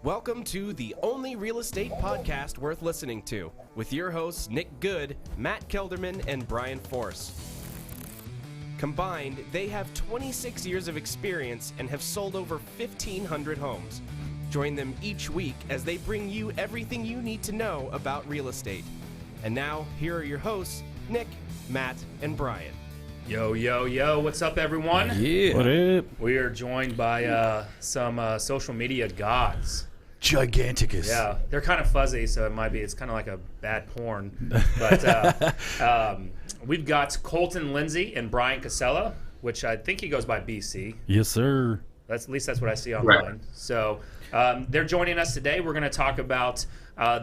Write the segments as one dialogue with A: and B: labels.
A: Welcome to the only real estate podcast worth listening to, with your hosts Nick Good, Matt Kelderman, and Brian Force. Combined, they have 26 years of experience and have sold over 1,500 homes. Join them each week as they bring you everything you need to know about real estate. And now, here are your hosts, Nick, Matt, and Brian.
B: Yo, yo, yo, what's up, everyone?
C: Yeah. What up?
B: We are joined by some social media gods.
C: Giganticus.
B: Yeah, they're kind of fuzzy, so it's kind of like a bad porn. But we've got Colton Lindsay and Bryan Casella, which I think he goes by BC.
C: Yes, sir.
B: At least that's what I see online.
D: Right.
B: So they're joining us today. We're going to talk about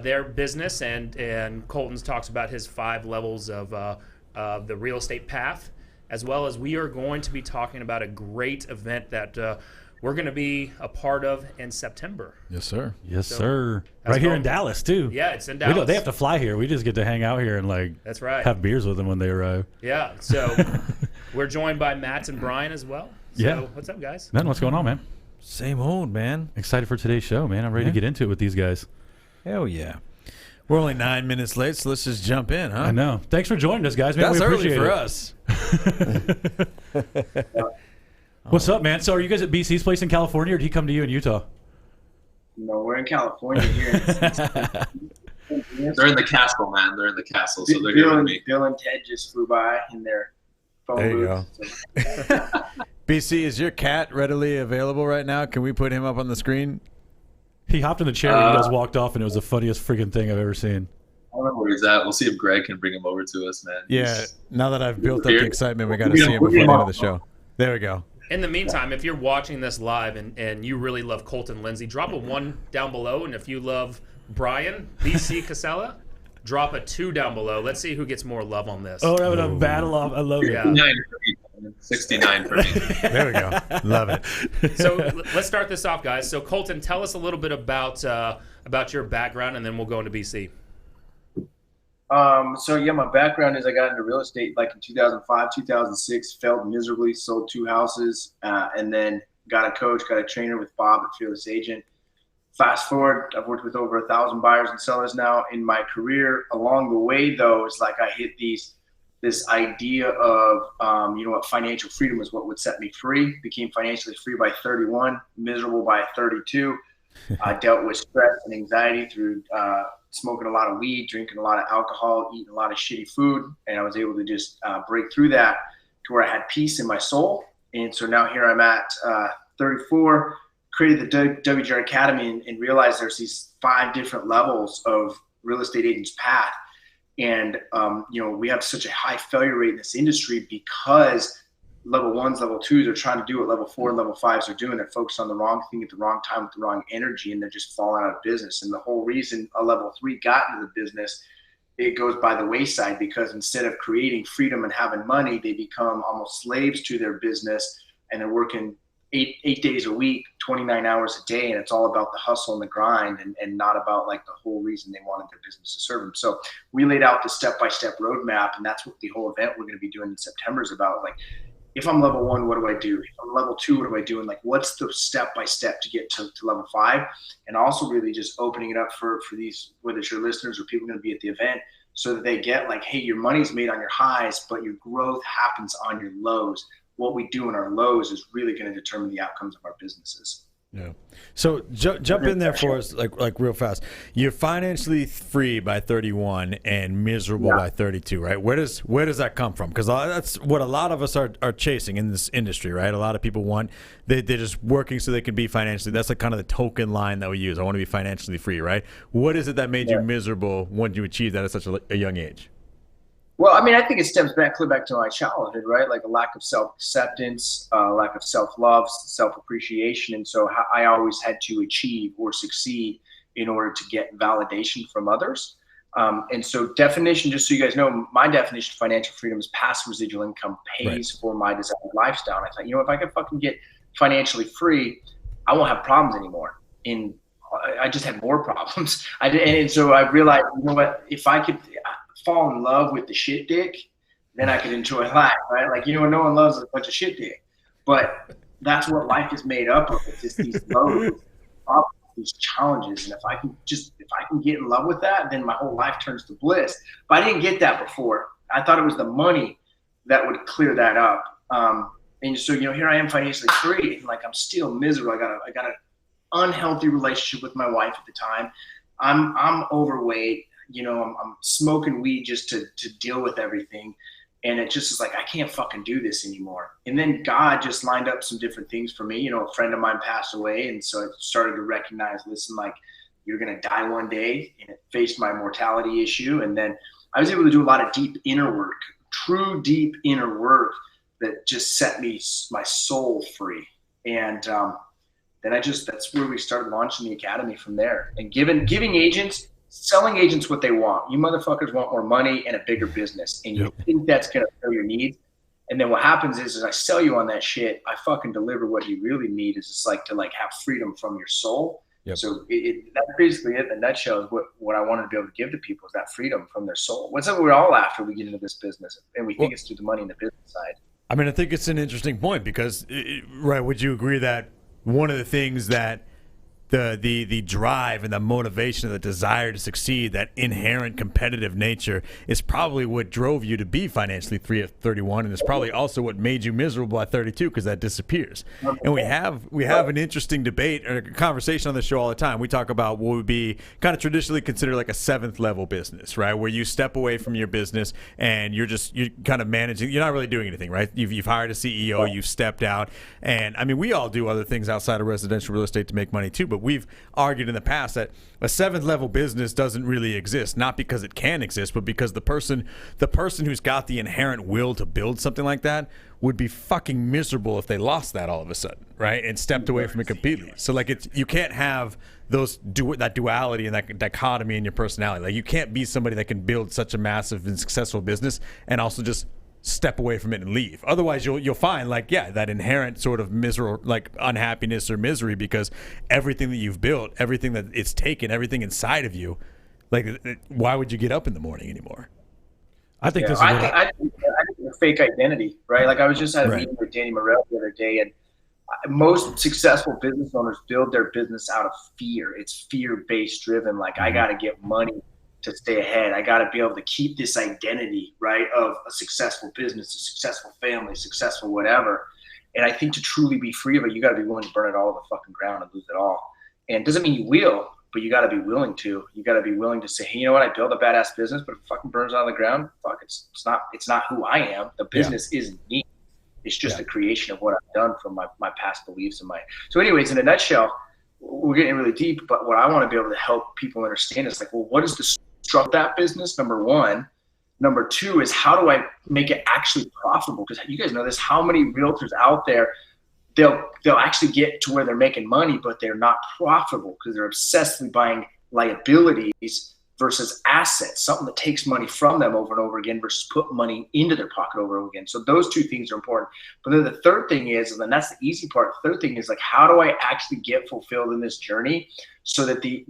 B: their business, and Colton talks about his 5 levels of the real estate path, as well as we are going to be talking about a great event that we're going to be a part of in September.
C: Yes, sir. Yes, sir.
B: Right
C: here in Dallas, too.
B: Yeah, it's in Dallas.
C: They have to fly here. We just get to hang out here and
B: that's right.
C: have beers with them when they arrive.
B: Yeah, so we're joined by Matt and Brian as well. So
C: Yeah.
B: what's up, guys?
C: Man, what's going on, man?
E: Same old, man.
C: Excited for today's show, man. I'm ready to get into it with these guys.
E: Hell yeah. We're only 9 minutes late, so let's just jump in, huh?
C: I know. Thanks for joining us, guys. Man,
E: That's
C: we
E: early
C: appreciate
E: for
C: it.
E: us.
C: What's up, man? So are you guys at BC's place in California, or did he come to you in Utah?
D: No, we're in California here. They're in the castle, man. They're in the castle, so they're here with me.
F: Bill and Ted just flew by in their phone
E: There you
F: booth.
E: go. BC, is your cat readily available right now? Can we put him up on the screen?
C: He hopped in the chair when you guys walked off, and it was the funniest freaking thing I've ever seen.
D: I don't know where he's at. We'll see if Greg can bring him over to us, man.
E: Yeah, now that I've built up
D: Here.
E: the excitement, we got to see him before the end of the show. There we go.
B: In the meantime, if you're watching this live and you really love Colton Lindsay, drop a 1 down below. And if you love Brian, BC Casella, drop a 2 down below. Let's see who gets more love on this.
C: Oh, we're having a battle off. I love it.
B: Yeah.
D: 69 for me.
E: There we go. Love it.
B: So let's start this off, guys. So Colton, tell us a little bit about your background, and then we'll go into BC.
F: My background is I got into real estate like in 2005, 2006, failed miserably, sold 2 houses, and then got a coach, got a trainer with Bob at Fearless Agent. Fast forward, I've worked with over 1,000 buyers and sellers now in my career. Along the way, though, it's like I hit this idea of, financial freedom is what would set me free. Became financially free by 31, miserable by 32. I dealt with stress and anxiety through smoking a lot of weed, drinking a lot of alcohol, eating a lot of shitty food. And I was able to just break through that to where I had peace in my soul. And so now here I'm at 34, created the WGR Academy and realized there's these 5 different levels of real estate agents' path. And, we have such a high failure rate in this industry because level 1s, level 2s are trying to do what level 4 and level 5s are doing. They're focused on the wrong thing at the wrong time with the wrong energy, and they're just falling out of business. And the whole reason a level 3 got into the business, it goes by the wayside because instead of creating freedom and having money, they become almost slaves to their business, and they're working eight days a week, 29 hours a day. And it's all about the hustle and the grind and not about like the whole reason they wanted their business to serve them. So we laid out the step-by-step roadmap, and that's what the whole event we're going to be doing in September is about. Like, if I'm level 1, what do I do? If I'm level 2, what do I do? And like, what's the step-by-step to get to level 5? And also really just opening it up for these, whether it's your listeners or people going to be at the event, so that they get like, hey, your money's made on your highs, but your growth happens on your lows. What we do in our lows is really going to determine the outcomes of our businesses.
E: Yeah. So jump in there for us, like real fast. You're financially free by 31 and miserable by 32, right? Where does that come from? Because that's what a lot of us are chasing in this industry, right? A lot of people want they're just working so they can be financially. That's like kind of the token line that we use. I want to be financially free, right? What is it that made you miserable when you achieved that at such a young age?
F: Well, I mean, I think it stems back to my childhood, right? Like a lack of self-acceptance, lack of self-love, self-appreciation. And so I always had to achieve or succeed in order to get validation from others. And so definition, just so you guys know, my definition of financial freedom is passive residual income pays for my desired lifestyle. And I thought, if I could fucking get financially free, I won't have problems anymore. And I just had more problems. And so I realized, if I could fall in love with the shit dick, then I could enjoy life, right? Like, no one loves a bunch of shit dick, but that's what life is made up of. It's just these lows. these challenges. And if I can get in love with that, then my whole life turns to bliss. But I didn't get that before. I thought it was the money that would clear that up. And so, here I am financially free, and like I'm still miserable. I got an unhealthy relationship with my wife at the time. I'm overweight. I'm smoking weed just to deal with everything. And it just is like, I can't fucking do this anymore. And then God just lined up some different things for me. A friend of mine passed away. And so I started to recognize, listen, like, you're going to die one day, and it faced my mortality issue. And then I was able to do a lot of deep inner work, true deep inner work that just set my soul free. And then that's where we started launching the academy from there, and selling agents what they want. You motherfuckers want more money and a bigger business, and you think that's going to fill your needs. And then what happens is I sell you on that shit. I fucking deliver what you really need, is just like to have freedom from your soul. Yep. So that's basically it in a nutshell, is what I wanted to be able to give to people, is that freedom from their soul. What's up we're all after we get into this business, and we think it's through the money and the business side.
E: I mean, I think it's an interesting point because, right, would you agree that one of the things that the drive and the motivation and the desire to succeed, that inherent competitive nature, is probably what drove you to be financially free at 31, and it's probably also what made you miserable at 32, because that disappears. And we have an interesting debate or conversation on the show all the time. We talk about what would be kind of traditionally considered like a 7th level business, right, where you step away from your business and you're kind of managing. You're not really doing anything, right? You've hired a CEO, you've stepped out, and I mean, we all do other things outside of residential real estate to make money too, but we've argued in the past that a 7th level business doesn't really exist, not because it can exist, but because the person who's got the inherent will to build something like that would be fucking miserable if they lost that all of a sudden, right, and stepped away from it completely. So like, you can't have that duality and that dichotomy in your personality. Like, you can't be somebody that can build such a massive and successful business and also just step away from it and leave. Otherwise, you'll find that inherent sort of unhappiness or misery, because everything that you've built, everything that it's taken, everything inside of you, like, why would you get up in the morning anymore?
C: I think this is
F: I think a fake identity, right? Like, I was just at a meeting with Danny Morrell the other day, and most successful business owners build their business out of fear. It's fear-based driven. Like, I got to get money to stay ahead. I got to be able to keep this identity, right, of a successful business, a successful family, successful whatever. And I think to truly be free of it, you got to be willing to burn it all to the fucking ground and lose it all. And it doesn't mean you will, but you got to be willing to. You got to be willing to say, hey, you know what? I built a badass business, but if it fucking burns out of the ground, fuck, it's not who I am. The business isn't me. It's just a creation of what I've done from my past beliefs and so anyways, in a nutshell, we're getting really deep, but what I want to be able to help people understand is like, well, what is the structure of that business? Number one. Number two is, how do I make it actually profitable? Because you guys know this, how many realtors out there, they'll actually get to where they're making money, but they're not profitable because they're obsessively buying liabilities versus assets, something that takes money from them over and over again versus put money into their pocket over and over again. So those two things are important. But then the third thing is, and then that's the easy part, the third thing is like, how do I actually get fulfilled in this journey so that the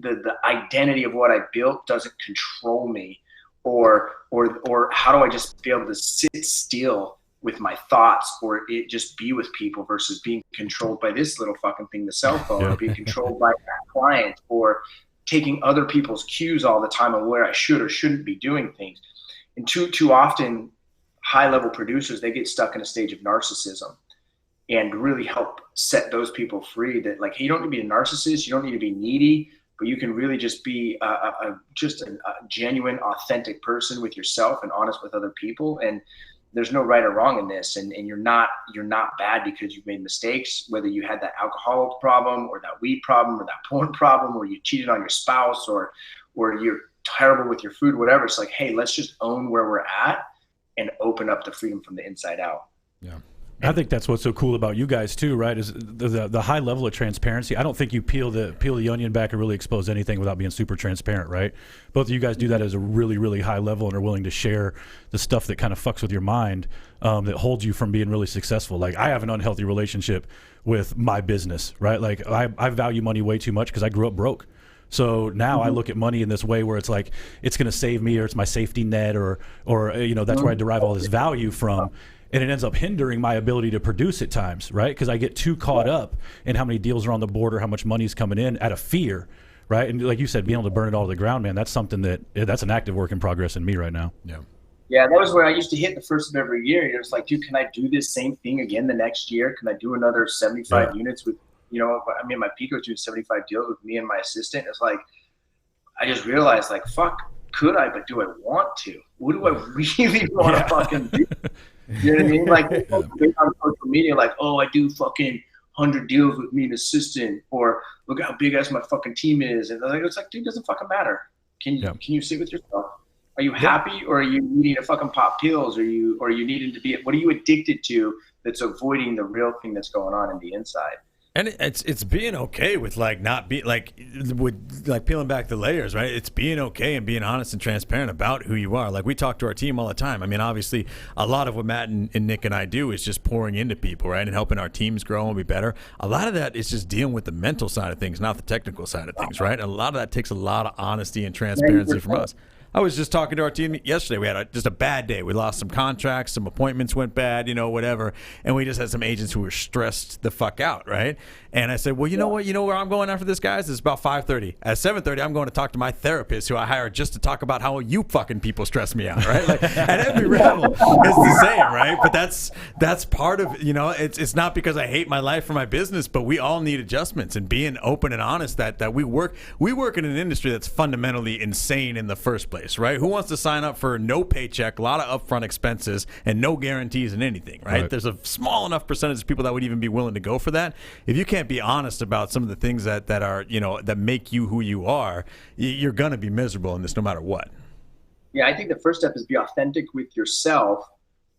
F: identity of what I built doesn't control me? Or how do I just be able to sit still with my thoughts, or it just be with people versus being controlled by this little fucking thing, the cell phone, or being controlled by that client, or taking other people's cues all the time on where I should or shouldn't be doing things. And too often, high-level producers, they get stuck in a stage of narcissism, and really help set those people free that, like, hey, you don't need to be a narcissist, you don't need to be needy, but you can really just be a genuine, authentic person with yourself and honest with other people. And there's no right or wrong in this. And you're not bad because you've made mistakes, whether you had that alcohol problem or that weed problem or that porn problem, or you cheated on your spouse, or you're terrible with your food, whatever. It's like, hey, let's just own where we're at and open up the freedom from the inside out.
C: Yeah. I think that's what's so cool about you guys too, right? Is the high level of transparency. I don't think you peel the onion back and really expose anything without being super transparent, right? Both of you guys do that as a really, really high level and are willing to share the stuff that kind of fucks with your mind, that holds you from being really successful. Like, I have an unhealthy relationship with my business, right? Like, I value money way too much because I grew up broke. So now I look at money in this way where it's like, it's going to save me, or it's my safety net, or that's where I derive all this value from. and it ends up hindering my ability to produce at times, right? Because I get too caught up in how many deals are on the board or how much money's coming in out of fear, right? And like you said, being able to burn it all to the ground, man, that's something that's an active work in progress in me right now.
F: Yeah, that was where I used to hit the first of every year. It was like, dude, can I do this same thing again the next year? Can I do another 75 units with, my Pico was doing 75 deals with me and my assistant. It's like, I just realized, like, fuck, could I, but do I want to? What do I really want to fucking do? You know what I mean? Like, big on social media, like, oh, I do fucking 100 deals with me and assistant, or look how big ass my fucking team is. And it's like, dude, it doesn't fucking matter. Can you sit with yourself? Are you happy, or are you needing to fucking pop pills? Or are you needing to be? What are you addicted to that's avoiding the real thing that's going on in the inside?
E: And it's being okay with like not be like with like peeling back the layers, right? It's being okay and being honest and transparent about who you are. Like we talk to our team all the time. I mean, obviously, a lot of what Matt and Nick and I do is just pouring into people, right, and helping our teams grow and be better. A lot of that is just dealing with the mental side of things, not the technical side of things, right? And a lot of that takes a lot of honesty and transparency from us. I was just talking to our team yesterday. We had just a bad day. We lost some contracts, some appointments went bad, whatever. And we just had some agents who were stressed the fuck out, right? And I said, well, you know what? You know where I'm going after this, guys? It's about 5:30. At 7:30, I'm going to talk to my therapist who I hired just to talk about how you fucking people stress me out, right? Like, at every level, it's the same, right? But that's part of, it's not because I hate my life or my business, but we all need adjustments, and being open and honest that we work in an industry that's fundamentally insane in the first place, right? Who wants to sign up for no paycheck, a lot of upfront expenses, and no guarantees in anything, right? There's a small enough percentage of people that would even be willing to go for that. If you can't be honest about some of the things that are, that make you who you are, you're going to be miserable in this no matter what.
F: Yeah, I think the first step is be authentic with yourself,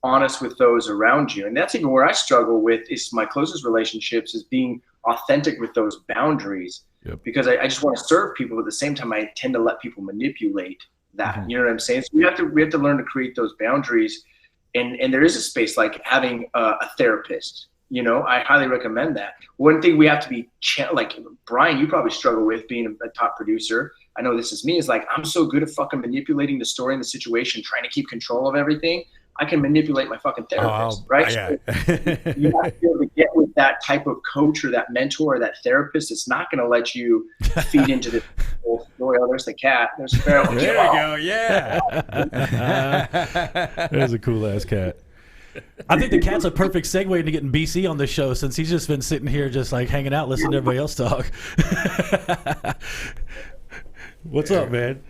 F: honest with those around you. And that's even where I struggle with is my closest relationships, is being authentic with those boundaries. Because I just want to serve people, but at the same time, I tend to let people manipulate that. You know what I'm saying? So we have to learn to create those boundaries. And there is a space like having a therapist. I highly recommend that. One thing we have to be like, Brian, you probably struggle with being a top producer. I know this is me, is like, I'm so good at fucking manipulating the story and the situation, trying to keep control of everything. I can manipulate my fucking therapist, right? Yeah. So you have to be able to get with that type of coach or that mentor or that therapist. It's not going to let you feed into this whole story. Oh, there's the cat. There's the feral.
E: There we go. Yeah.
C: There's a cool ass cat. I think the cat's a perfect segue into getting BC on the show, since he's just been sitting here just like hanging out, listening to everybody else talk. What's up, man?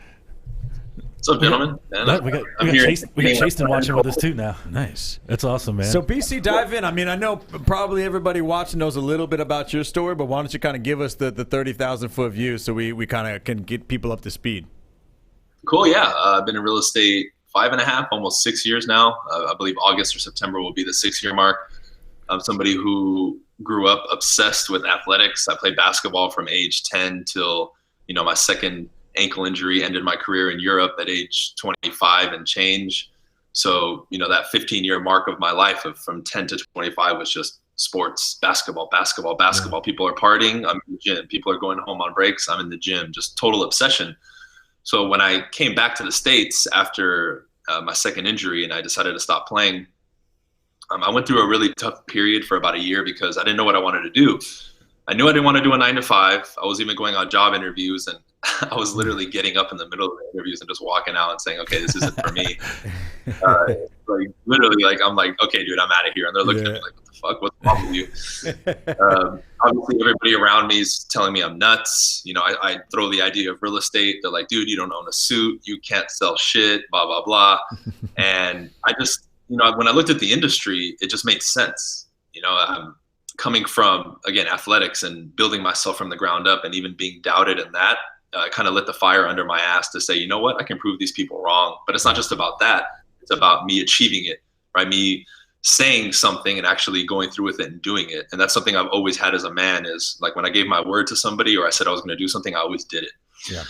D: What's up, gentlemen?
C: We got Chasten watching with us too now.
E: Nice.
C: That's awesome, man.
E: So BC, dive in. I mean, I know probably everybody watching knows a little bit about your story, but why don't you kind of give us the 30,000 foot view so we kind of can get people up to speed?
D: Cool, yeah. I've been in real estate 5.5, almost 6 years now. I believe August or September will be the 6-year mark. I'm somebody who grew up obsessed with athletics. I played basketball from age 10 till, my second ankle injury ended my career in Europe at age 25 and change. So, that 15-year mark of my life from 10 to 25 was just sports, basketball. Yeah. People are partying. I'm in the gym. People are going home on breaks. I'm in the gym, just total obsession. So when I came back to the States after my second injury and I decided to stop playing, I went through a really tough period for about a year because I didn't know what I wanted to do. I knew I didn't want to do a 9-to-5. I was even going on job interviews, and I was literally getting up in the middle of the interviews and just walking out and saying, okay, this isn't for me. I'm like, okay, dude, I'm out of here. And they're looking at me like, what the fuck? What's wrong with you? Obviously, everybody around me is telling me I'm nuts. I throw the idea of real estate. They're like, dude, you don't own a suit. You can't sell shit, blah, blah, blah. And I just, when I looked at the industry, it just made sense. Coming from, again, athletics and building myself from the ground up and even being doubted in that, kind of lit the fire under my ass to say, you know what, I can prove these people wrong. But it's not just about that. It's about me achieving it, right? Me saying something and actually going through with it and doing it. And that's something I've always had as a man, is like when I gave my word to somebody or I said I was going to do something, I always did it. Yeah.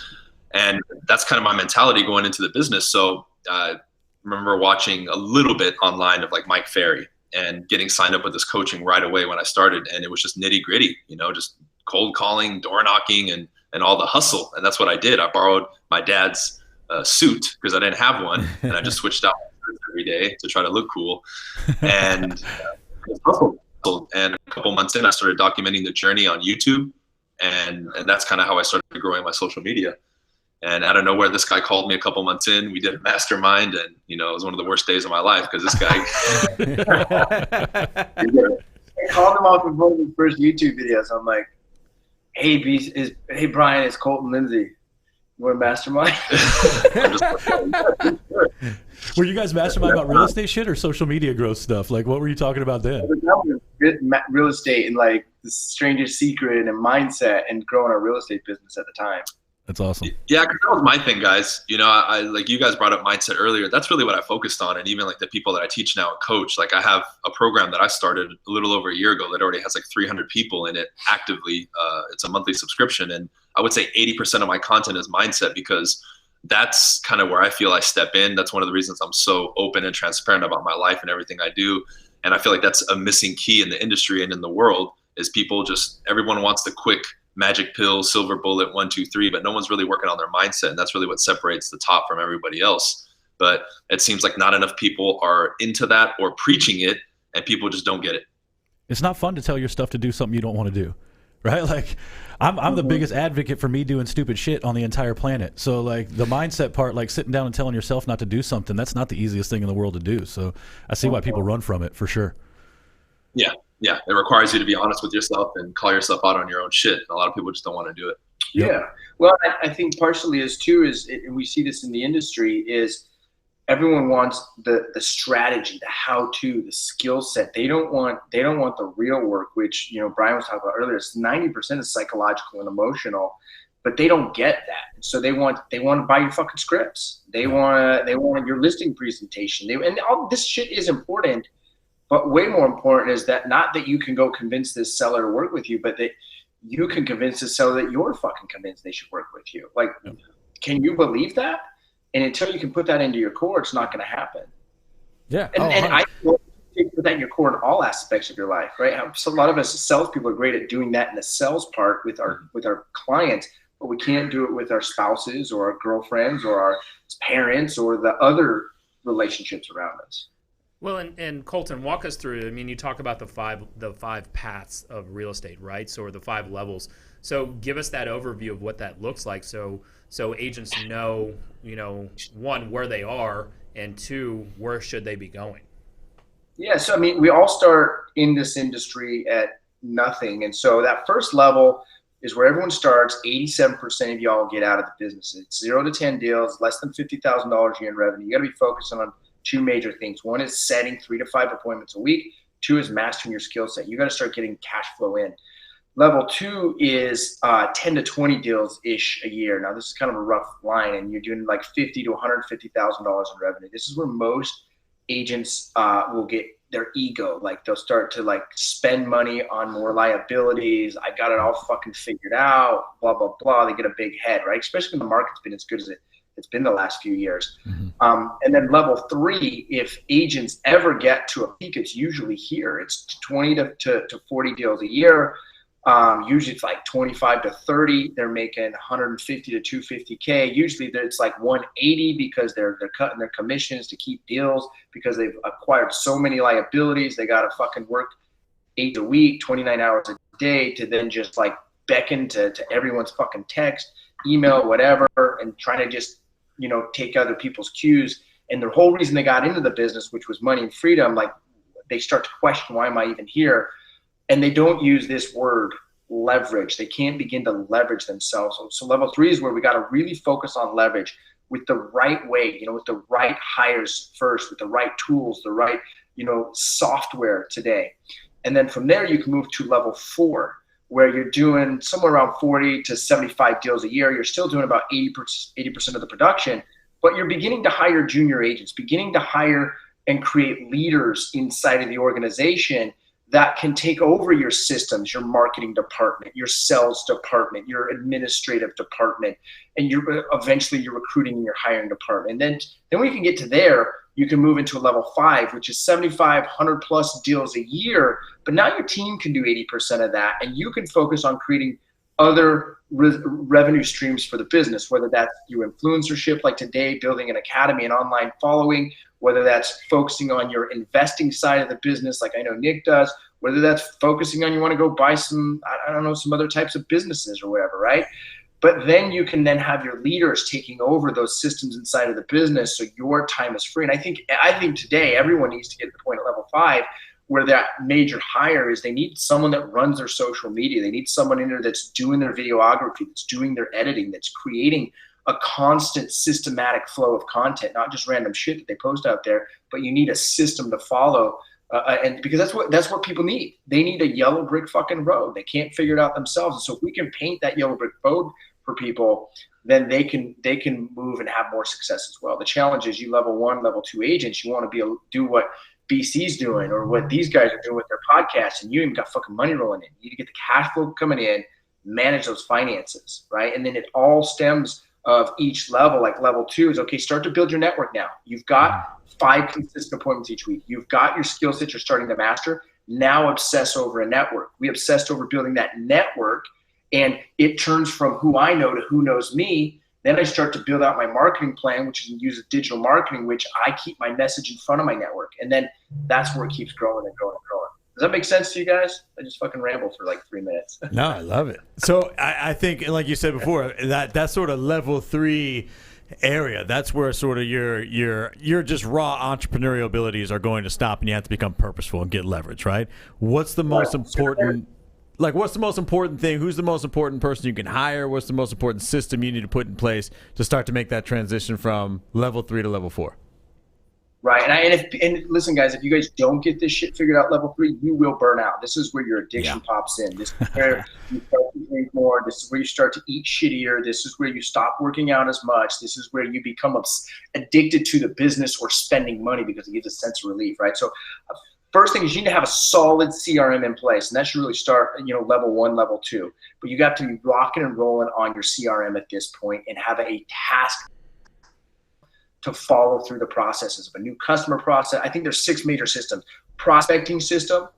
D: And that's kind of my mentality going into the business. So I remember watching a little bit online of like Mike Ferry and getting signed up with this coaching right away when I started. And it was just nitty gritty, just cold calling, door knocking, and all the hustle. And that's what I did. I borrowed my dad's suit because I didn't have one. And I just switched out every day to try to look cool. And and a couple months in, I started documenting the journey on YouTube. And that's kind of how I started growing my social media. And out of nowhere, this guy called me a couple months in. We did a mastermind, and it was one of the worst days of my life because this guy.
F: I called him off in one of his first YouTube videos. I'm like, "Hey, hey Brian, it's Colton Lindsay. You want a mastermind?"
C: Were you guys mastermind about real estate shit or social media growth stuff? Like, what were you talking about then?
F: Real estate and like the strangest secret and mindset and growing our real estate business at the time.
C: That's awesome.
D: Yeah, because that was my thing, guys. I like you guys brought up mindset earlier. That's really what I focused on. And even like the people that I teach now and coach, like I have a program that I started a little over a year ago that already has like 300 people in it actively. It's a monthly subscription. And I would say 80% of my content is mindset because that's kind of where I feel I step in. That's one of the reasons I'm so open and transparent about my life and everything I do. And I feel like that's a missing key in the industry and in the world is everyone wants the quick magic pill, silver bullet, 1, 2, 3, but no one's really working on their mindset. And that's really what separates the top from everybody else. But it seems like not enough people are into that or preaching it, and people just don't get it.
C: It's not fun to tell your stuff to do something you don't want to do, right? Like I'm the biggest advocate for me doing stupid shit on the entire planet. So like the mindset part, like sitting down and telling yourself not to do something, that's not the easiest thing in the world to do. So I see why people run from it for sure.
D: Yeah, it requires you to be honest with yourself and call yourself out on your own shit. And a lot of people just don't want to do it.
F: Yeah. Well, I think partially and we see this in the industry, is everyone wants the strategy, the how-to, the skill set. They don't want the real work, which, Brian was talking about earlier. It's 90% is psychological and emotional, but they don't get that. So they want to buy your fucking scripts. They want your listing presentation. And all this shit is important. But way more important is that not that you can go convince this seller to work with you, but that you can convince the seller that you're fucking convinced they should work with you. Like, can you believe that? And until you can put that into your core, it's not going to happen.
C: Yeah.
F: And I put that in your core in all aspects of your life, right? So a lot of us salespeople are great at doing that in the sales part with our clients, but we can't do it with our spouses or our girlfriends or our parents or the other relationships around us.
B: Well, and Colton, walk us through. I mean, you talk about the five paths of real estate, right? So, or the 5 levels. So, give us that overview of what that looks like, so agents know, 1, where they are, and 2, where should they be going.
F: Yeah. So, I mean, we all start in this industry at nothing, and so that first level is where everyone starts. 87% of y'all get out of the business. It's 0 to 10 deals, less than $50,000 a year in revenue. You got to be focusing on 2 major things. 1 is setting 3 to 5 appointments a week. 2 is mastering your skill set. You got to start getting cash flow in. Level 2 is 10 to 20 deals ish a year. Now this is kind of a rough line, and you're doing like $50,000 to $150,000 in revenue. This is where most agents will get their ego. Like they'll start to like spend money on more liabilities. I got it all fucking figured out. Blah blah blah. They get a big head, right? Especially when the market's been as good as it's been the last few years. Mm-hmm. And then level 3, if agents ever get to a peak, it's usually here. It's 20 to 40 deals a year. Usually it's like 25 to 30. They're making 150 to 250K. Usually it's like 180 because they're cutting their commissions to keep deals because they've acquired so many liabilities. They got to fucking work 8 a week, 29 hours a day to then just like beckon to everyone's fucking text, email, whatever, and trying to just, take other people's cues. And the whole reason they got into the business, which was money and freedom, like they start to question, why am I even here? And they don't use this word leverage. They can't begin to leverage themselves. So level 3 is where we got to really focus on leverage with the right way, with the right hires first, with the right tools, the right, software today. And then from there, you can move to level 4, where you're doing somewhere around 40 to 75 deals a year. You're still doing about 80% of the production, but you're beginning to hire junior agents, beginning to hire and create leaders inside of the organization that can take over your systems, your marketing department, your sales department, your administrative department, and eventually your recruiting and your hiring department. And then when you can get to there, you can move into a level 5, which is 75, 100 plus deals a year. But now your team can do 80% of that, and you can focus on creating other revenue streams for the business, whether that's through influencership, like today, building an academy, an online following, whether that's focusing on your investing side of the business, like I know Nick does, whether that's focusing on you want to go buy some, I don't know, some other types of businesses or whatever, right? But then you can then have your leaders taking over those systems inside of the business so your time is free. And I think today everyone needs to get to the point at level 5 where that major hire is they need someone that runs their social media. They need someone in there that's doing their videography, that's doing their editing, that's creating a constant systematic flow of content, not just random shit that they post out there, but you need a system to follow. And because that's what people need. They need a yellow brick fucking road. They can't figure it out themselves. And so if we can paint that yellow brick road for people, then they can move and have more success as well. The challenge is you level 1, level 2 agents, you want to be able to do what BC's doing or what these guys are doing with their podcasts, and you even got fucking money rolling in. You need to get the cash flow coming in, manage those finances, right? And then it all stems of each level. Like level 2 is, okay, start to build your network now. You've got 5 consistent appointments each week. You've got your skill set you're starting to master. Now obsess over a network. We obsessed over building that network, and it turns from who I know to who knows me. Then I start to build out my marketing plan, which is use of digital marketing, which I keep my message in front of my network. And then that's where it keeps growing and growing and growing. Does that make sense to you guys? I just fucking rambled for like 3 minutes.
E: No, I love it. So I think, like you said before, that sort of level 3 area, that's where sort of your just raw entrepreneurial abilities are going to stop, and you have to become purposeful and get leverage, right? What's the most important? Like, what's the most important thing? Who's the most important person you can hire? What's the most important system you need to put in place to start to make that transition from level 3 to level 4?
F: Right. And listen, guys, if you guys don't get this shit figured out level 3, you will burn out. This is where your addiction pops in. This is where you start to drink more. This is where you start to eat shittier. This is where you stop working out as much. This is where you become addicted to the business or spending money because it gives a sense of relief, right? So first thing is you need to have a solid CRM in place, and that should really start, level 1, level 2. But you got to be rocking and rolling on your CRM at this point and have a task to follow through the processes of a new customer process. I think there's 6 major systems: prospecting system,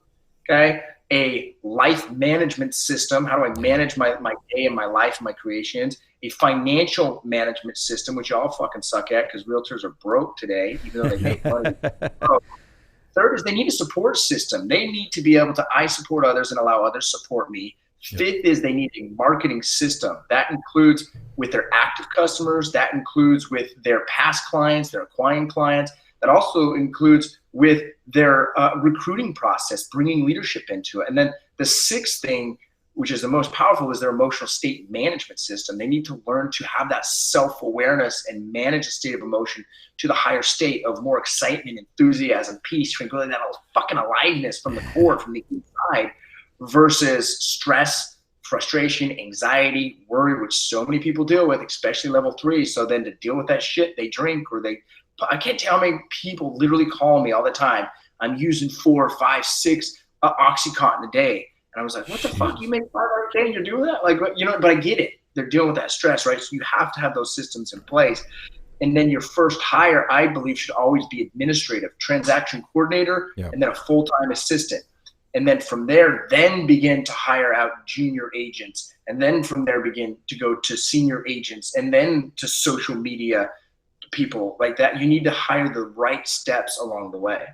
F: okay, a life management system. How do I manage my day and my life and my creations? A financial management system, which y'all fucking suck at because realtors are broke today, even though they make money. Third is they need a support system. They need to be able to, I support others and allow others to support me. Fifth is they need a marketing system. That includes with their active customers. That includes with their past clients, their acquiring clients. That also includes with their recruiting process, bringing leadership into it. And then the 6th thing, which is the most powerful, is their emotional state management system. They need to learn to have that self-awareness and manage a state of emotion to the higher state of more excitement, enthusiasm, peace, tranquility, that fucking aliveness from the core, from the inside, versus stress, frustration, anxiety, worry, which so many people deal with, especially level 3. So then to deal with that shit, they drink or I can't tell how many people literally call me all the time. I'm using 4, 5, 6 Oxycontin a day. And I was like, what the fuck? You make $500K and you're doing that? Like, but I get it. They're dealing with that stress, right? So you have to have those systems in place. And then your first hire, I believe, should always be administrative, transaction coordinator, and then a full-time assistant. And then from there, then begin to hire out junior agents. And then from there, begin to go to senior agents and then to social media people like that. You need to hire the right steps along the way.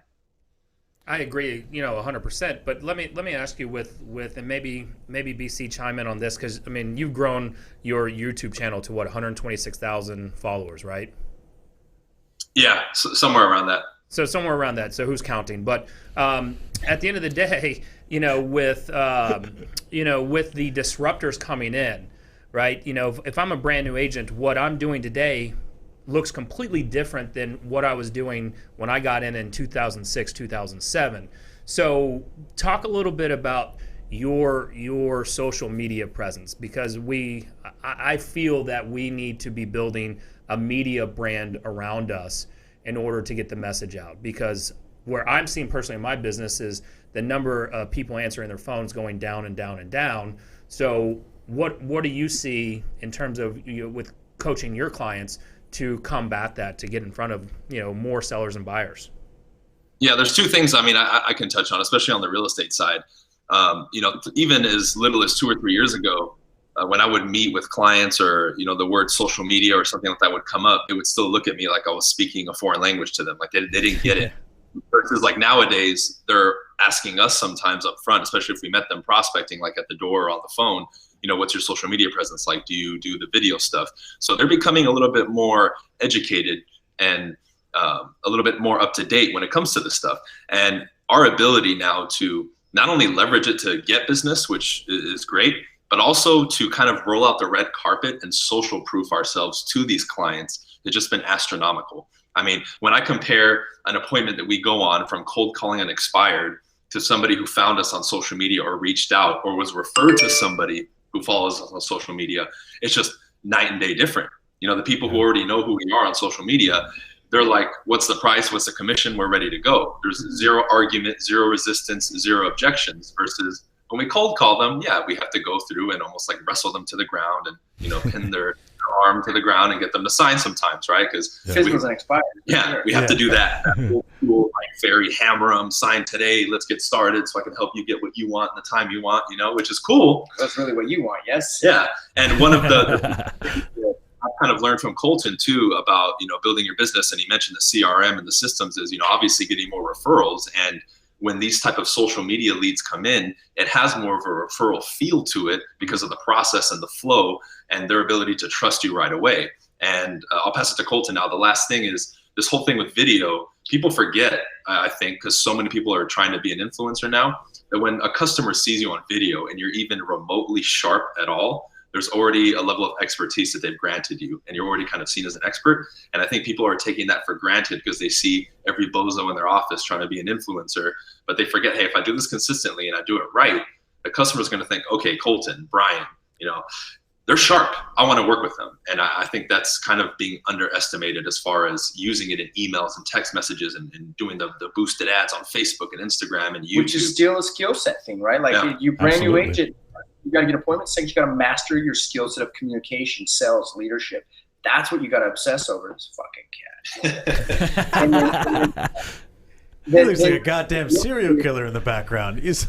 B: I agree, 100%. But let me ask you with and maybe BC chime in on this, because I mean you've grown your YouTube channel to 126,000 followers, right?
D: Yeah, somewhere around that.
B: So somewhere around that. So who's counting? But at the end of the day, with the disruptors coming in, right? If I'm a brand new agent, what I'm doing today looks completely different than what I was doing when I got in 2006, 2007. So talk a little bit about your social media presence, because I feel that we need to be building a media brand around us in order to get the message out, because where I'm seeing personally in my business is the number of people answering their phones going down and down and down. So what do you see in terms of with coaching your clients to combat that, to get in front of more sellers and buyers?
D: Yeah, there's 2 things I can touch on, especially on the real estate side. Even as little as 2 or 3 years ago, when I would meet with clients or, the word social media or something like that would come up, they would still look at me like I was speaking a foreign language to them. Like they didn't get it. Versus like nowadays, they're asking us sometimes up front, especially if we met them prospecting, like at the door or on the phone, what's your social media presence like? Do you do the video stuff? So they're becoming a little bit more educated and a little bit more up to date when it comes to this stuff. And our ability now to not only leverage it to get business, which is great, but also to kind of roll out the red carpet and social proof ourselves to these clients has just been astronomical. I mean, when I compare an appointment that we go on from cold calling an expired to somebody who found us on social media or reached out or was referred to somebody who follows us on social media, it's just night and day different. The people who already know who we are on social media, they're like, what's the price? What's the commission? We're ready to go. There's zero argument, zero resistance, zero objections versus when we cold call them, we have to go through and almost like wrestle them to the ground and, pin their arm to the ground and get them to sign sometimes, right? Because
F: physicals and expired.
D: We have to do that. We'll like very hammer them, sign today, let's get started so I can help you get what you want in the time you want, which is cool.
F: That's really what you want, yes?
D: Yeah. And one of the things that I've kind of learned from Colton too about, building your business, and he mentioned the CRM and the systems is, obviously getting more referrals. And when these type of social media leads come in, it has more of a referral feel to it because of the process and the flow and their ability to trust you right away. And I'll pass it to Colton now. The last thing is this whole thing with video. People forget, I think, because so many people are trying to be an influencer now, that when a customer sees you on video and you're even remotely sharp at all, there's already a level of expertise that they've granted you, and you're already kind of seen as an expert. And I think people are taking that for granted because they see every bozo in their office trying to be an influencer, but they forget, hey, if I do this consistently and I do it right, the customer's going to think, okay, Colton, Brian, they're sharp. I want to work with them. And I think that's kind of being underestimated as far as using it in emails and text messages and doing the boosted ads on Facebook and Instagram and YouTube.
F: Which is still a skill set thing, right? Like you brand new agent, you got to get appointments. You got to master your skill set of communication, sales, leadership. That's what you got to obsess over. This fucking cat.
E: He looks like a goddamn serial killer in the background.
F: So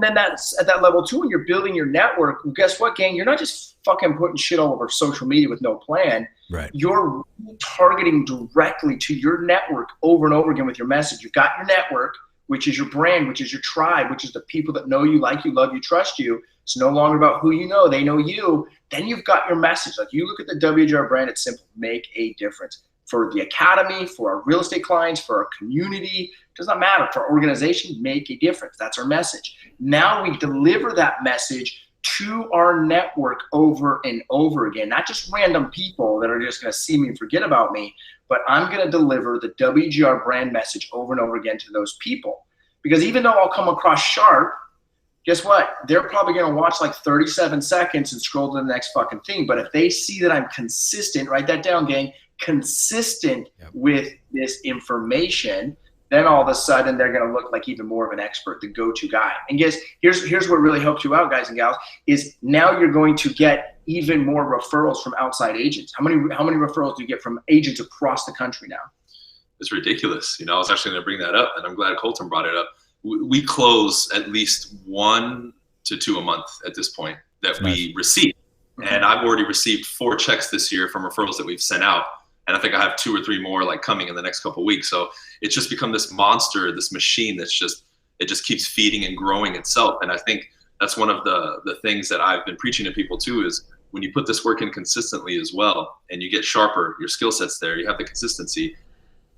F: then that's at that level too. When you're building your network, well, guess what, gang? You're not just fucking putting shit all over social media with no plan.
E: Right.
F: You're targeting directly to your network over and over again with your message. You've got your network, which is your brand, which is your tribe, which is the people that know you, like you, love you, trust you. It's no longer about who you know, they know you. Then you've got your message. Like you look at the WGR brand, it's simple. Make a difference. For the academy, for our real estate clients, for our community, does not matter. For our organization, make a difference. That's our message. Now we deliver that message to our network over and over again. Not just random people that are just going to see me and forget about me, but I'm going to deliver the WGR brand message over and over again to those people. Because even though I'll come across sharp, guess what? They're probably going to watch like 37 seconds and scroll to the next fucking thing. But if they see that I'm consistent, write that down, gang, consistent with this information, then all of a sudden they're going to look like even more of an expert, the go-to guy. And guys, here's what really helps you out, guys and gals, is now you're going to get even more referrals from outside agents. How many referrals do you get from agents across the country now?
D: It's ridiculous. I was actually going to bring that up, and I'm glad Colton brought it up. We close at least 1 to 2 a month at this point that we receive. And I've already received 4 checks this year from referrals that we've sent out. And I think I have 2 or 3 more like coming in the next couple of weeks. So it's just become this monster, this machine it just keeps feeding and growing itself. And I think that's one of the things that I've been preaching to people too, is when you put this work in consistently as well, and you get sharper, your skill set's there, you have the consistency,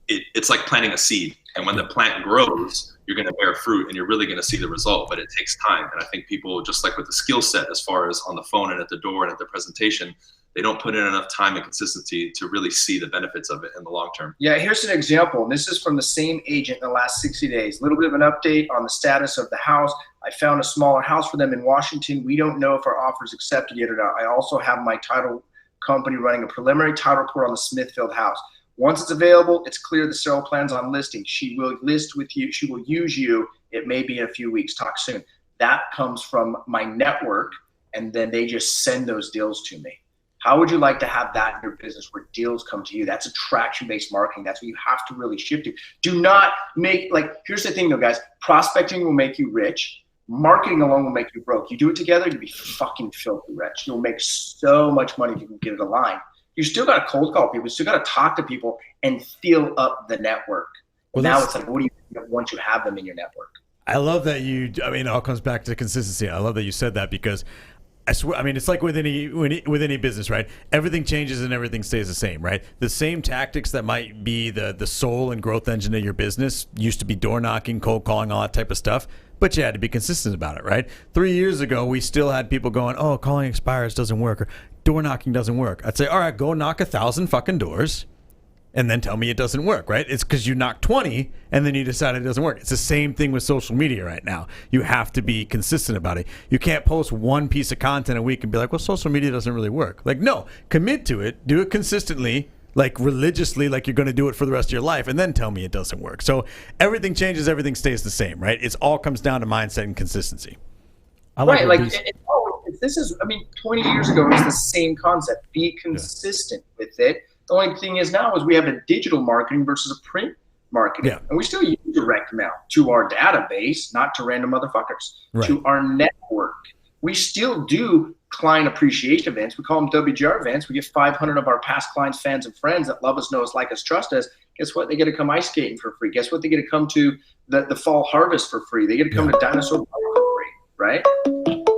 D: it's like planting a seed. And when the plant grows, you're going to bear fruit and you're really going to see the result, but it takes time. And I think people, just like with the skill set, as far as on the phone and at the door and at the presentation, they don't put in enough time and consistency to really see the benefits of it in the long term.
F: Yeah, here's an example. And this is from the same agent in the last 60 days. A little bit of an update on the status of the house. I found a smaller house for them in Washington. We don't know if our offer is accepted yet or not. I also have my title company running a preliminary title report on the Smithfield house. Once it's available, it's clear the sale plan's on listing. She will list with you. She will use you. It may be in a few weeks. Talk soon. That comes from my network, and then they just send those deals to me. How would you like to have that in your business where deals come to you? That's attraction-based marketing. That's what you have to really shift to. Do not make, here's the thing though, guys. Prospecting will make you rich. Marketing alone will make you broke. You do it together, you'll be fucking filthy rich. You'll make so much money if you can get it aligned. You still got to cold call people. You still got to talk to people and fill up the network.
E: Well,
F: now it's like, what do you do once you have them in your network?
E: I love that it all comes back to consistency. I love that you said that because I swear, it's like with any business, right? Everything changes and everything stays the same, right? The same tactics that might be the soul and growth engine of your business used to be door knocking, cold calling, all that type of stuff, but you had to be consistent about it, right? 3 years ago, we still had people going, oh, calling expires doesn't work, or door knocking doesn't work. I'd say, all right, go knock 1,000 fucking doors and then tell me it doesn't work, right? It's because you knocked 20 and then you decide it doesn't work. It's the same thing with social media right now. You have to be consistent about it. You can't post one piece of content a week and be like, well, social media doesn't really work. Like, no, commit to it, do it consistently, like religiously, like you're going to do it for the rest of your life, and then tell me it doesn't work. So everything changes, everything stays the same, right? It all comes down to mindset and consistency.
F: Right, like this is, 20 years ago, it was the same concept. Be consistent with it. The only thing is now is we have a digital marketing versus a print marketing. Yeah. And we still use direct mail to our database, not to random motherfuckers, to our network. We still do client appreciation events. We call them WGR events. We get 500 of our past clients, fans, and friends that love us, know us, like us, trust us. Guess what? They get to come ice skating for free. Guess what? They get to come to the fall harvest for free. They get to come to Dinosaur Park for free, right?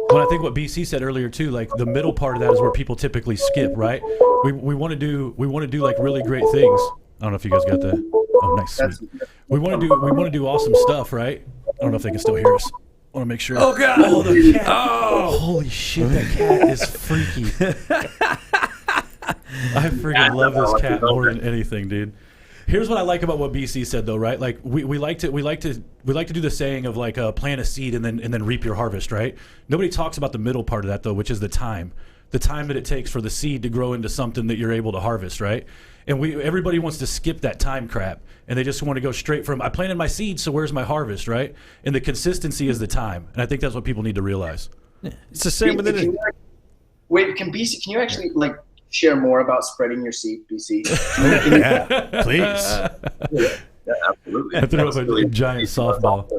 C: Well, I think what BC said earlier too, like the middle part of that is where people typically skip, right? We want to do like really great things. I don't know if you guys got that. Oh, nice, sweet. We want to do awesome stuff, right? I don't know if they can still hear us. I want to make sure.
E: Oh God!
C: Oh, the cat! Oh, holy shit! That cat is freaky. I freaking love this cat more than anything, dude. Here's what I like about what BC said, though, right? Like we like to do the saying of like plant a seed and then reap your harvest, right? Nobody talks about the middle part of that though, which is the time that it takes for the seed to grow into something that you're able to harvest, right? And everybody wants to skip that time crap, and they just want to go straight from I planted my seed, so where's my harvest, right? And the consistency is the time, and I think that's what people need to realize.
E: Yeah. It's the same with it.
F: Wait, can you actually like share more about spreading your seed, BC?
E: Yeah, please.
D: Yeah, absolutely.
C: I threw up a giant softball.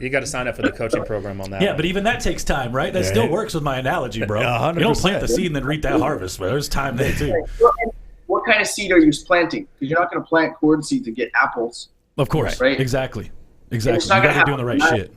B: You got to sign up for the coaching program on that.
C: Yeah, but even that takes time, right? That still works with my analogy, bro. 100%. You don't plant the seed and then reap that harvest, bro. There's time there too.
F: What kind of seed are you planting? Because you're not going to plant corn seeds to get apples.
C: Of course, right? Exactly. You got to be doing the right shit.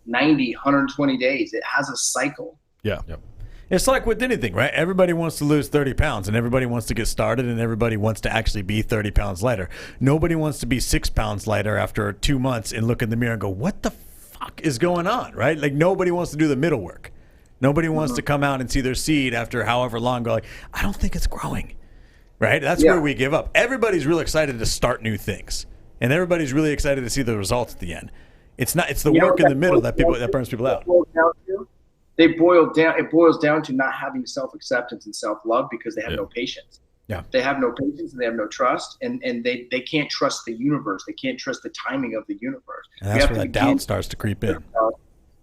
F: 90, 120 days. It has a cycle.
C: Yeah. Yep.
E: It's like with anything, right? Everybody wants to lose 30 pounds, and everybody wants to get started, and everybody wants to actually be 30 pounds lighter. Nobody wants to be 6 pounds lighter after 2 months and look in the mirror and go, what the fuck is going on, right? Like, nobody wants to do the middle work. Nobody wants to come out and see their seed after however long, go like, I don't think it's growing, right? That's where we give up. Everybody's really excited to start new things, and everybody's really excited to see the results at the end. It's the work in the middle that burns people out.
F: It boils down to not having self-acceptance and self-love because they have no patience.
E: Yeah.
F: They have no patience and they have no trust, and they can't trust the universe. They can't trust the timing of the universe.
E: And that's where that doubt starts to creep in.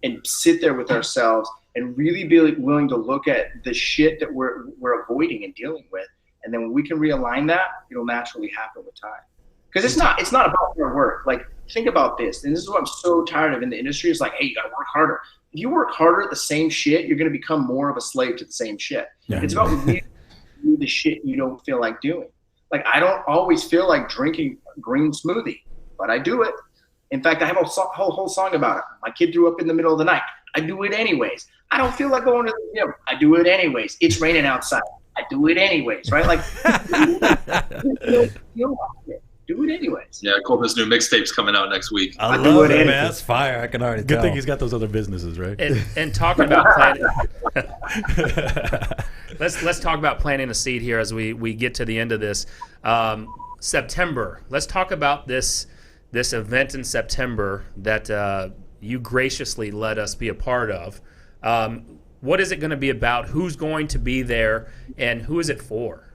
F: And sit there with ourselves and really be willing to look at the shit that we're avoiding and dealing with. And then when we can realign that, it'll naturally happen with time. Because it's not about hard work. Like, think about this, and this is what I'm so tired of in the industry. It's like, hey, you gotta work harder. If you work harder at the same shit, you're going to become more of a slave to the same shit. Yeah. It's about really do the shit you don't feel like doing. Like, I don't always feel like drinking a green smoothie, but I do it. In fact, I have a whole song about it. My kid threw up in the middle of the night. I do it anyways. I don't feel like going to the gym. I do it anyways. It's raining outside. I do it anyways, right? Like, do it anyways.
D: Yeah, Colton's new mixtape's coming out next week.
E: I love it, man. That's fire. I can already tell.
C: Good thing he's got those other businesses, right?
B: And talking about planting, let's talk about planting a seed here as we get to the end of this. September. Let's talk about this event in September that you graciously let us be a part of. What is it going to be about? Who's going to be there, and who is it for?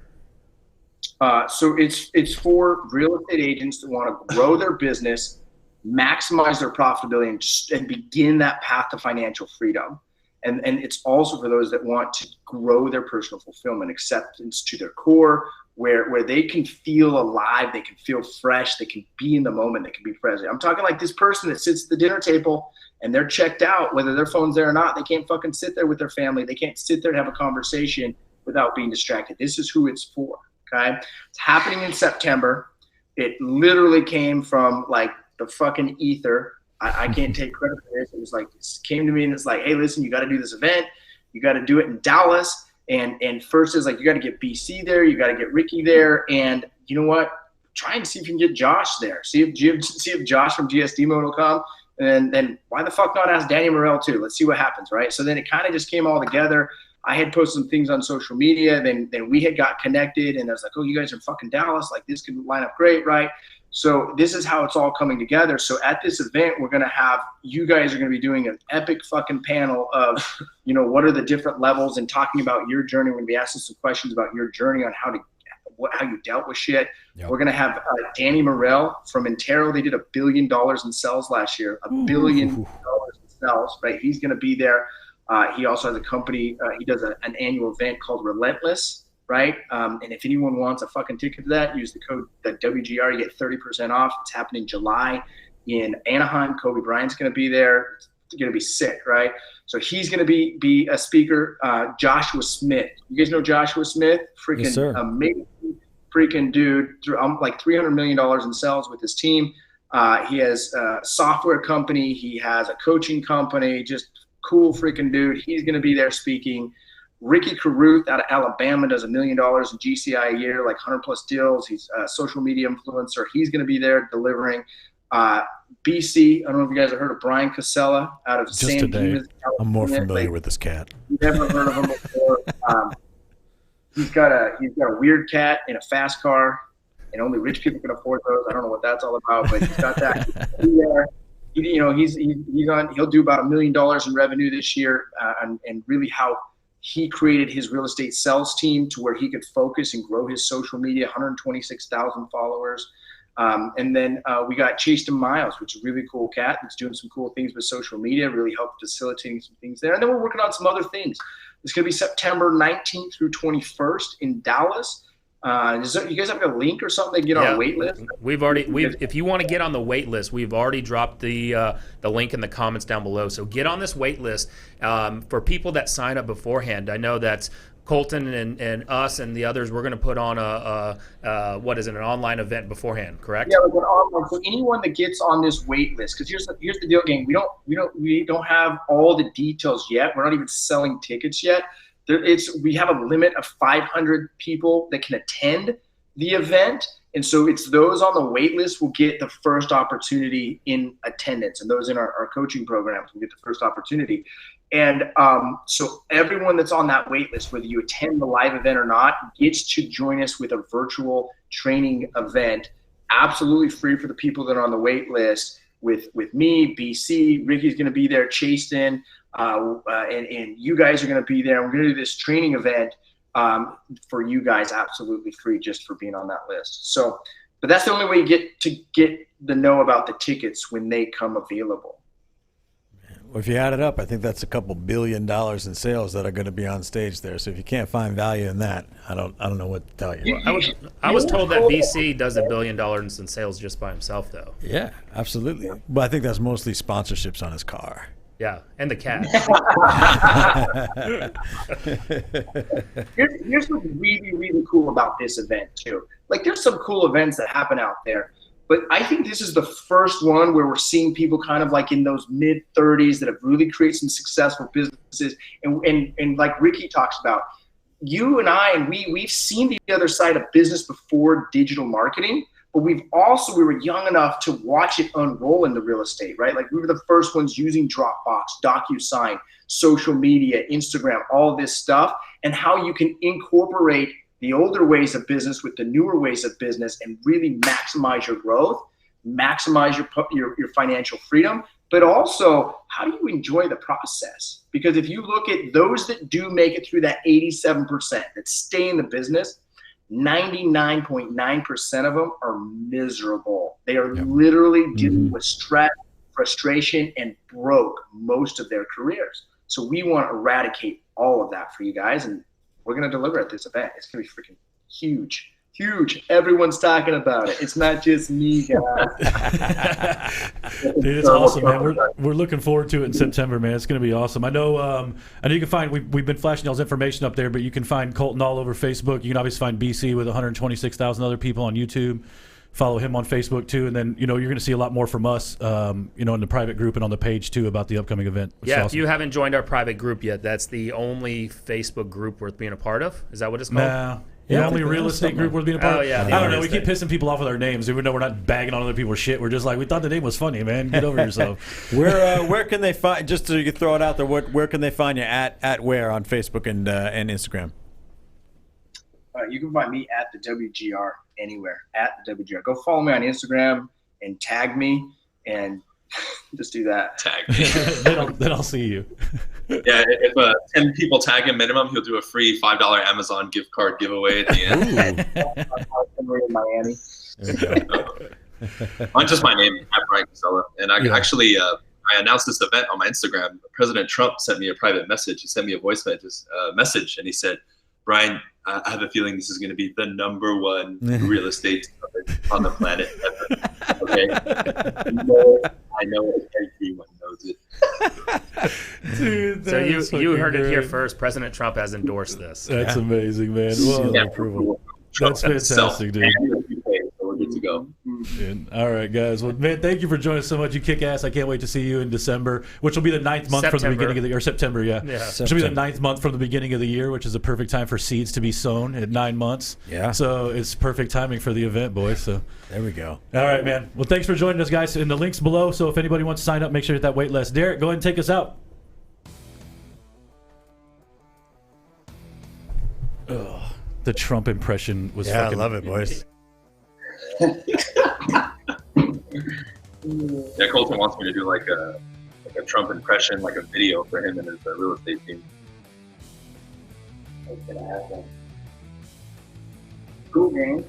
F: So it's for real estate agents that want to grow their business, maximize their profitability, and begin that path to financial freedom. And it's also for those that want to grow their personal fulfillment, acceptance to their core, where they can feel alive, they can feel fresh, they can be in the moment, they can be present. I'm talking like this person that sits at the dinner table and they're checked out, whether their phone's there or not. They can't fucking sit there with their family. They can't sit there and have a conversation without being distracted. This is who it's for, okay? It's happening in September. It literally came from like the fucking ether. I can't take credit for this. It was like, it came to me and it's like, hey, listen, you got to do this event. You got to do it in Dallas. And first is like, you got to get BC there. You got to get Ricky there. And you know what? Try and see if you can get Josh there. See if Josh from GSD Mode will come. And then why the fuck not ask Danny Morrell too? Let's see what happens, right? So then it kind of just came all together. I had posted some things on social media. Then we had got connected. And I was like, oh, you guys are in fucking Dallas. Like this could line up great, right? So this is how it's all coming together. So at this event, we're going to have, you guys are going to be doing an epic fucking panel of, you know, what are the different levels and talking about your journey. We're going to be asking some questions about your journey on how you dealt with shit. Yep. We're going to have Danny Morrell from Intero. They did $1 billion in sales last year, $1 billion in sales, right? He's going to be there. He also has a company. He does an annual event called Relentless. Right. And if anyone wants a fucking ticket to that, use the code WGR, you get 30% off. It's happening July in Anaheim. Kobe Bryant's going to be there. It's going to be sick. Right. So he's going to be a speaker. Joshua Smith. You guys know Joshua Smith? Freaking
E: yes,
F: amazing freaking dude. Like $300 million in sales with his team. He has a software company. He has a coaching company. Just cool freaking dude. He's going to be there speaking. Ricky Carruth out of Alabama does $1 million in GCI a year, like 100+ deals. He's a social media influencer. He's going to be there delivering. BC, I don't know if you guys have heard of Bryan Casella out of San Dimas.
E: I'm more familiar with this cat.
F: You've never heard of him before. He's got a weird cat in a fast car, and only rich people can afford those. I don't know what that's all about, but he's got that. He'll do about $1 million in revenue this year, and really how he created his real estate sales team to where he could focus and grow his social media, 126,000 followers. And then we got Chaston Miles, which is a really cool cat that's doing some cool things with social media, really helped facilitating some things there. And then we're working on some other things. It's going to be September 19th through 21st in Dallas. You guys have a link or something to get on a wait list?
B: If you want to get on the wait list, we've already dropped the link in the comments down below. So get on this wait list for people that sign up beforehand. I know that's Colton and us and the others. We're going to put on an online event beforehand, correct?
F: Yeah, like an online. So anyone that gets on this wait list, because here's the deal, gang. We don't have all the details yet. We're not even selling tickets yet. We have a limit of 500 people that can attend the event. And so it's those on the wait list will get the first opportunity in attendance. And those in our coaching programs will get the first opportunity. And so everyone that's on that wait list, whether you attend the live event or not, gets to join us with a virtual training event, absolutely free for the people that are on the wait list with me, BC, Ricky's going to be there, Chaston, and you guys are going to be there. We're going to do this training event for you guys absolutely free just for being on that list. So, but that's the only way you get the know about the tickets when they come available.
E: Well, if you add it up, I think that's a couple $1 billion in sales that are going to be on stage there. So if you can't find value in that, I don't know what to tell you.
B: I was told that BC does $1 billion in sales just by himself, though.
E: Yeah, absolutely. But I think that's mostly sponsorships on his car.
B: Yeah, and the cat.
F: Here's what's really, really cool about this event, too. Like, there's some cool events that happen out there. But I think this is the first one where we're seeing people kind of like in those mid-30s that have really created some successful businesses. And like Ricky talks about, you and I, and we've seen the other side of business before digital marketing, but we were young enough to watch it unroll in the real estate, right? Like we were the first ones using Dropbox, DocuSign, social media, Instagram, all this stuff, and how you can incorporate the older ways of business with the newer ways of business and really maximize your growth, maximize your financial freedom, but also how do you enjoy the process? Because if you look at those that do make it through that 87% that stay in the business, 99.9% of them are miserable. They are literally dealing with stress, frustration, and broke most of their careers. So we want to eradicate all of that for you guys, and we're going to deliver at this event. It's going to be freaking huge Huge. Everyone's talking about it. It's not just me, guys.
C: Dude, it's awesome, man. We're looking forward to it in September, man. It's going to be awesome. I know you can find we've been flashing y'all's information up there, but you can find Colton all over Facebook. You can obviously find BC with 126,000 other people on YouTube. Follow him on Facebook too, and then you're going to see a lot more from us, in the private group and on the page too about the upcoming event.
B: Yeah,
C: awesome.
B: If you haven't joined our private group yet, that's the only Facebook group worth being a part of. Is that what it's called?
C: Nah. Yeah, only real estate group worth being a part of.
B: Oh, yeah.
C: I don't know. We keep pissing people off with our names, even though we're not bagging on other people's shit. We're just like, we thought the name was funny, man. Get over yourself.
E: Where can they find? Just so you can throw it out there. Where can they find you at where on Facebook and Instagram?
F: You can find me at the WGR anywhere. At the WGR. Go follow me on Instagram and tag me and just do that.
D: Tag me.
C: then I'll see you.
D: Yeah, if 10 people tag him minimum, he'll do a free $5 Amazon gift card giveaway at the end.
F: Somewhere in Miami.
D: On just my name, at Bryan Casella. And I actually, I announced this event on my Instagram. President Trump sent me a private message. He sent me a voice message, and he said, Bryan, I have a feeling this is going to be the #1 real estate summit on the planet ever. Okay? I know it. Everyone knows it.
C: Dude,
B: so you heard it here first. President Trump has endorsed this.
C: That's amazing, man. Well,
D: approval.
C: That's fantastic, dude.
D: So we're good to go.
C: And, all right, guys. Well, man, thank you for joining us so much. You kick ass. I can't wait to see you in December, which will be the 9th month from the beginning of the year. September, yeah. Which will be the 9th month from the beginning of the year, which is a perfect time for seeds to be sown at 9 months.
E: Yeah.
C: So it's perfect timing for the event, boys. So
E: there we go.
C: All right, man. Well, thanks for joining us, guys. And the link's below. So if anybody wants to sign up, make sure to hit that wait list. Derek, go ahead and take us out. Ugh, the Trump impression was fucking...
E: I love it, boys.
D: Yeah, Colton wants me to do like a Trump impression, like a video for him and his real estate team.
F: That's gonna happen. Cool, gang.